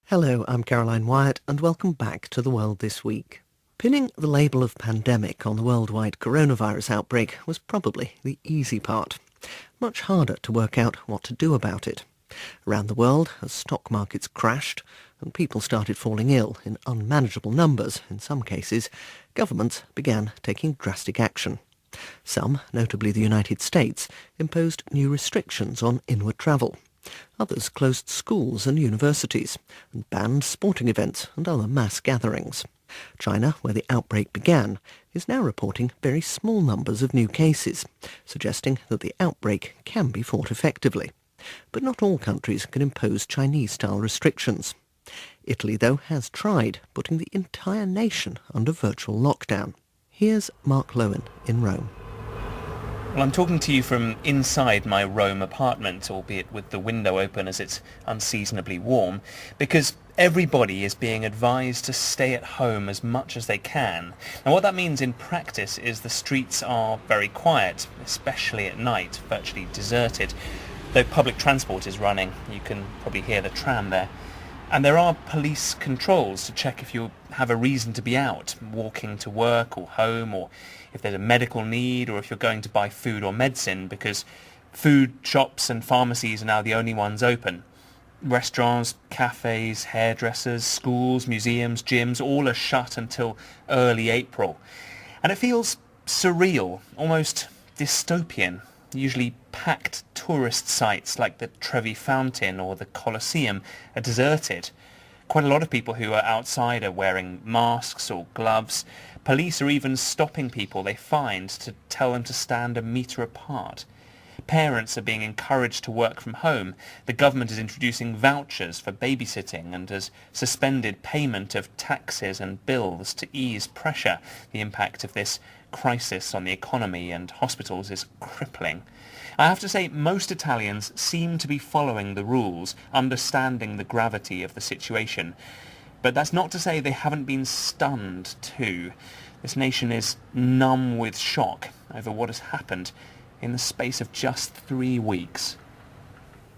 Hello, I'm Caroline Wyatt, and welcome back to The World This Week. Pinning the label of pandemic on the worldwide coronavirus outbreak was probably the easy part. Much harder to work out what to do about it. Around the world, as stock markets crashed and people started falling ill in unmanageable numbers, in some cases, governments began taking drastic action. Some, notably the United States, imposed new restrictions on inward travel. Others closed schools and universities and banned sporting events and other mass gatherings. China, where the outbreak began, is now reporting very small numbers of new cases, suggesting that the outbreak can be fought effectively. But not all countries can impose Chinese-style restrictions. Italy, though, has tried, putting the entire nation under virtual lockdown. Here's Mark Lowen in Rome. Well, I'm talking to you from inside my Rome apartment, albeit with the window open as it's unseasonably warm, because everybody is being advised to stay at home as much as they can. And what that means in practice is the streets are very quiet, especially at night, virtually deserted. Though public transport is running, you can probably hear the tram there. And there are police controls to check if you have a reason to be out, walking to work or home, or if there's a medical need, or if you're going to buy food or medicine, because food shops and pharmacies are now the only ones open. Restaurants, cafes, hairdressers, schools, museums, gyms, all are shut until early April. And it feels surreal, almost dystopian. Usually packed tourist sites like the Trevi Fountain or the Colosseum are deserted. Quite a lot of people who are outside are wearing masks or gloves. Police are even stopping people they find to tell them to stand a metre apart. Parents are being encouraged to work from home. The government is introducing vouchers for babysitting and has suspended payment of taxes and bills to ease pressure. The impact of this crisis on the economy and hospitals is crippling. I have to say, most Italians seem to be following the rules, understanding the gravity of the situation. But that's not to say they haven't been stunned too. This nation is numb with shock over what has happened in the space of just 3 weeks.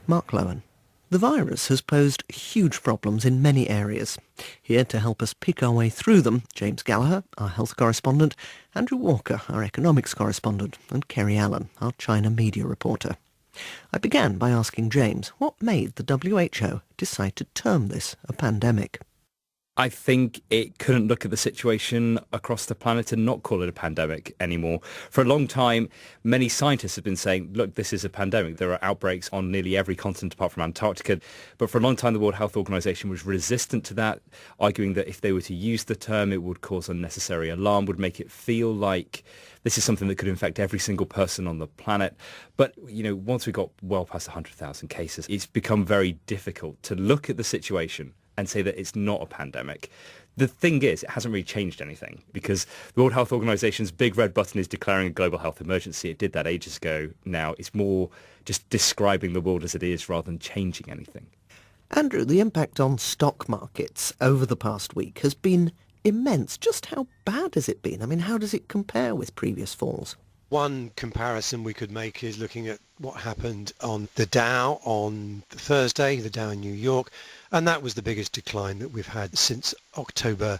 Mark Lowen. The virus has posed huge problems in many areas. Here to help us pick our way through them, James Gallagher, our health correspondent, Andrew Walker, our economics correspondent, and Kerry Allen, our China media reporter. I began by asking James what made the WHO decide to term this a pandemic. I think it couldn't look at the situation across the planet and not call it a pandemic anymore. For a long time, many scientists have been saying, look, this is a pandemic. There are outbreaks on nearly every continent apart from Antarctica. But for a long time, the World Health Organization was resistant to that, arguing that if they were to use the term, it would cause unnecessary alarm, would make it feel like this is something that could infect every single person on the planet. But, once we got well past 100,000 cases, it's become very difficult to look at the situation and say that it's not a pandemic. The thing is, it hasn't really changed anything because the World Health Organization's big red button is declaring a global health emergency. It did that ages ago. Now it's more just describing the world as it is rather than changing anything. Andrew, the impact on stock markets over the past week has been immense. Just how bad has it been? I mean, how does it compare with previous falls? One comparison we could make is looking at what happened on the Dow on Thursday, the Dow in New York, and that was the biggest decline that we've had since October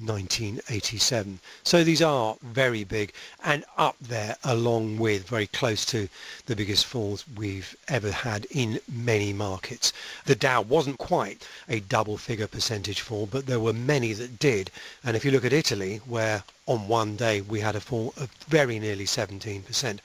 1987. So these are very big and up there along with very close to the biggest falls we've ever had in many markets. The Dow wasn't quite a double figure percentage fall, but there were many that did. And if you look at Italy, where on one day we had a fall of very nearly 17%,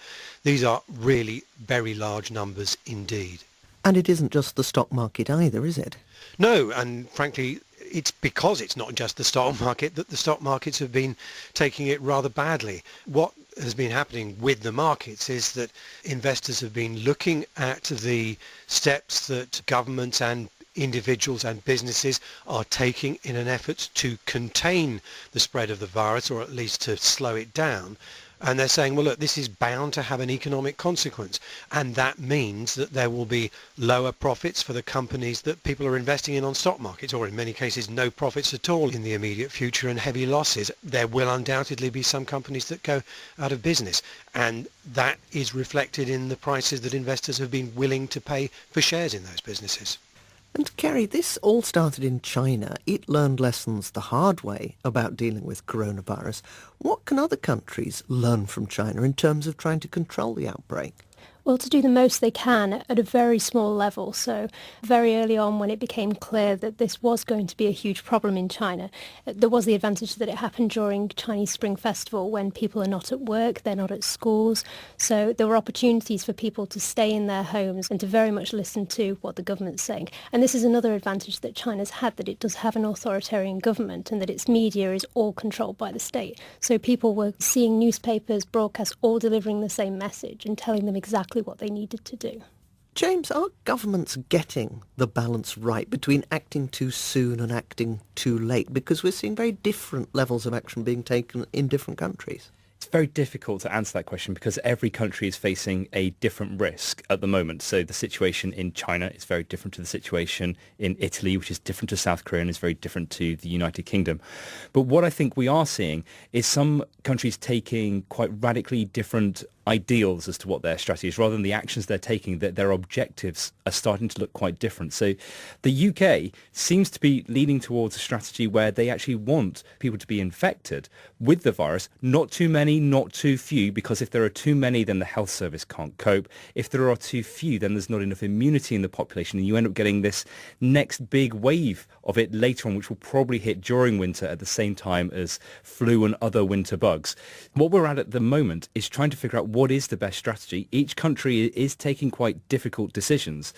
these are really very large numbers indeed. And it isn't just the stock market either, is it? No, and frankly, it's because it's not just the stock market that the stock markets have been taking it rather badly. What has been happening with the markets is that investors have been looking at the steps that governments and individuals and businesses are taking in an effort to contain the spread of the virus, or at least to slow it down. And they're saying, well, look, this is bound to have an economic consequence. And that means that there will be lower profits for the companies that people are investing in on stock markets, or in many cases, no profits at all in the immediate future and heavy losses. There will undoubtedly be some companies that go out of business. And that is reflected in the prices that investors have been willing to pay for shares in those businesses. And Kerry, this all started in China. It learned lessons the hard way about dealing with coronavirus. What can other countries learn from China in terms of trying to control the outbreak? Well, to do the most they can at a very small level. So very early on, when it became clear that this was going to be a huge problem in China, there was the advantage that it happened during Chinese Spring Festival when people are not at work, they're not at schools. So there were opportunities for people to stay in their homes and to very much listen to what the government's saying. And this is another advantage that China's had, that it does have an authoritarian government and that its media is all controlled by the state. So people were seeing newspapers, broadcasts, all delivering the same message and telling them exactly what they needed to do. James, are governments getting the balance right between acting too soon and acting too late? Because we're seeing very different levels of action being taken in different countries. It's very difficult to answer that question because every country is facing a different risk at the moment. So the situation in China is very different to the situation in Italy, which is different to South Korea and is very different to the United Kingdom. But what I think we are seeing is some countries taking quite radically different ideals as to what their strategy is, rather than the actions they're taking, that their objectives are starting to look quite different. So the UK seems to be leaning towards a strategy where they actually want people to be infected with the virus, not too many, not too few, because if there are too many, then the health service can't cope. If there are too few, then there's not enough immunity in the population, and you end up getting this next big wave of it later on, which will probably hit during winter at the same time as flu and other winter bugs. What we're at the moment is trying to figure out what is the best strategy. Each country is taking quite difficult decisions.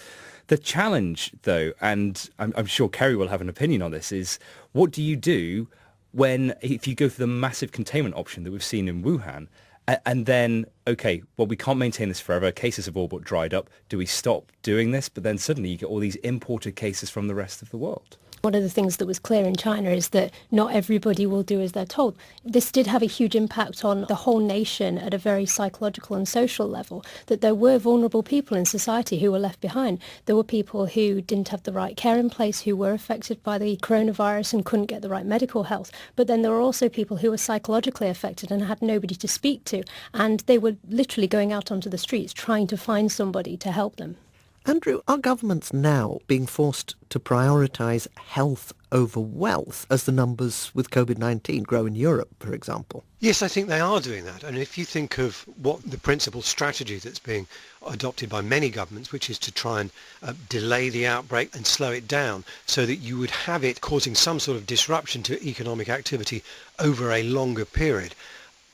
The challenge, though, and I'm sure Kerry will have an opinion on this, is what do you do if you go for the massive containment option that we've seen in Wuhan, and then, okay, well, we can't maintain this forever. Cases have all but dried up. Do we stop doing this? But then suddenly you get all these imported cases from the rest of the world. One of the things that was clear in China is that not everybody will do as they're told. This did have a huge impact on the whole nation at a very psychological and social level, that there were vulnerable people in society who were left behind. There were people who didn't have the right care in place, who were affected by the coronavirus and couldn't get the right medical health. But then there were also people who were psychologically affected and had nobody to speak to. And they were literally going out onto the streets trying to find somebody to help them. Andrew, are governments now being forced to prioritise health over wealth as the numbers with COVID-19 grow in Europe, for example? Yes, I think they are doing that. And if you think of what the principal strategy that's being adopted by many governments, which is to try and delay the outbreak and slow it down so that you would have it causing some sort of disruption to economic activity over a longer period.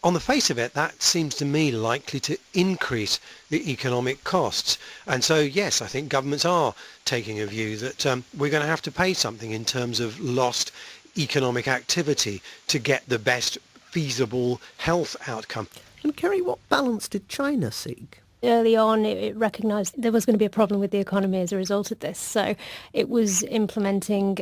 On the face of it, that seems to me likely to increase the economic costs. And so, yes, I think governments are taking a view that we're going to have to pay something in terms of lost economic activity to get the best feasible health outcome. And Kerry, what balance did China seek? Early on, it recognised there was going to be a problem with the economy as a result of this. So it was implementing,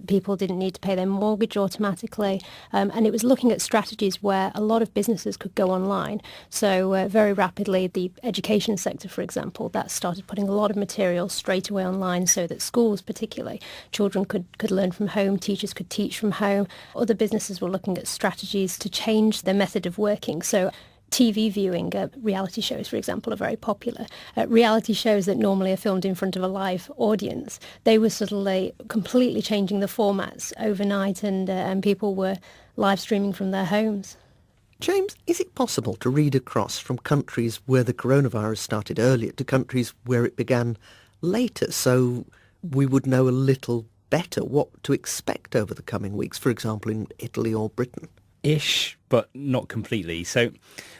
people didn't need to pay their mortgage automatically, and it was looking at strategies where a lot of businesses could go online. So very rapidly, the education sector, for example, that started putting a lot of material straight away online so that schools particularly, children could learn from home, teachers could teach from home. Other businesses were looking at strategies to change their method of working. So TV viewing, reality shows, for example, are very popular. Reality shows that normally are filmed in front of a live audience, they were suddenly completely changing the formats overnight, and people were live streaming from their homes. James, is it possible to read across from countries where the coronavirus started earlier to countries where it began later, so we would know a little better what to expect over the coming weeks, for example, in Italy or Britain? Ish, but not completely. So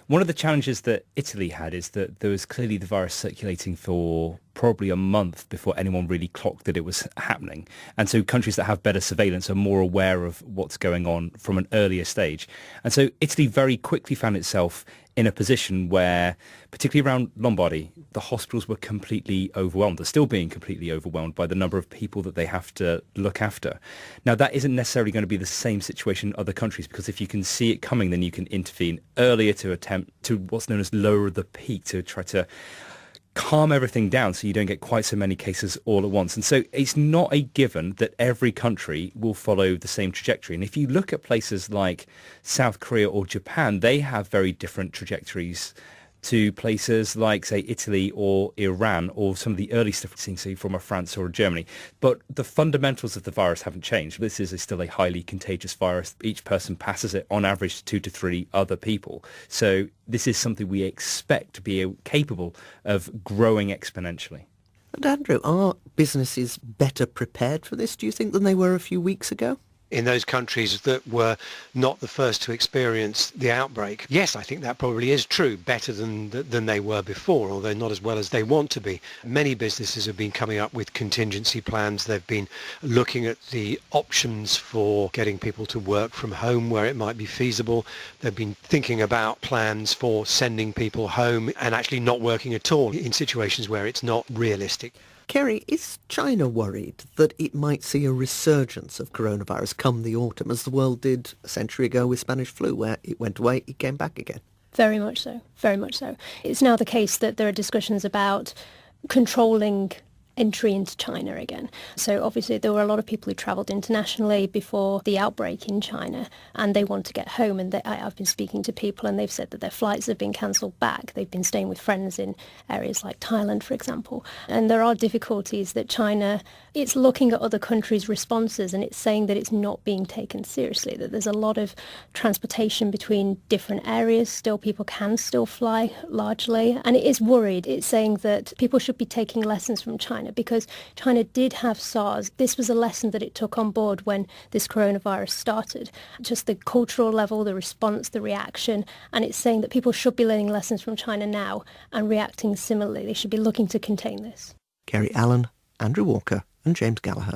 one of the challenges that Italy had is that there was clearly the virus circulating for probably a month before anyone really clocked that it was happening. And so countries that have better surveillance are more aware of what's going on from an earlier stage. And so Italy very quickly found itself in a position where, particularly around Lombardy, the hospitals were completely overwhelmed. They're still being completely overwhelmed by the number of people that they have to look after. Now, that isn't necessarily going to be the same situation in other countries, because if you can see it coming, then you can intervene earlier to attempt to what's known as lower the peak, to try to calm everything down so you don't get quite so many cases all at once. And so it's not a given that every country will follow the same trajectory. And if you look at places like South Korea or Japan, they have very different trajectories to places like, say, Italy or Iran, or some of the early stuff we're seeing from a France or a Germany. But the fundamentals of the virus haven't changed. This is still a highly contagious virus. Each person passes it on average to 2 to 3 other people. So this is something we expect to be capable of growing exponentially. And Andrew, are businesses better prepared for this, do you think, than they were a few weeks ago? In those countries that were not the first to experience the outbreak. Yes, I think that probably is true, better than they were before, although not as well as they want to be. Many businesses have been coming up with contingency plans. They've been looking at the options for getting people to work from home where it might be feasible. They've been thinking about plans for sending people home and actually not working at all in situations where it's not realistic. Kerry, is China worried that it might see a resurgence of coronavirus come the autumn, as the world did a century ago with Spanish flu, where it went away, it came back again? Very much so, very much so. It's now the case that there are discussions about controlling entry into China again. So obviously there were a lot of people who travelled internationally before the outbreak in China, and they want to get home, and I've been speaking to people and they've said that their flights have been cancelled back. They've been staying with friends in areas like Thailand, for example. And there are difficulties that China, it's looking at other countries' responses and it's saying that it's not being taken seriously, that there's a lot of transportation between different areas. Still, people can still fly largely, and it is worried. It's saying that people should be taking lessons from China, because China did have SARS. This was a lesson that it took on board when this coronavirus started. Just the cultural level, the response, the reaction, and it's saying that people should be learning lessons from China now and reacting similarly. They should be looking to contain this. Kerry Allen, Andrew Walker and James Gallagher.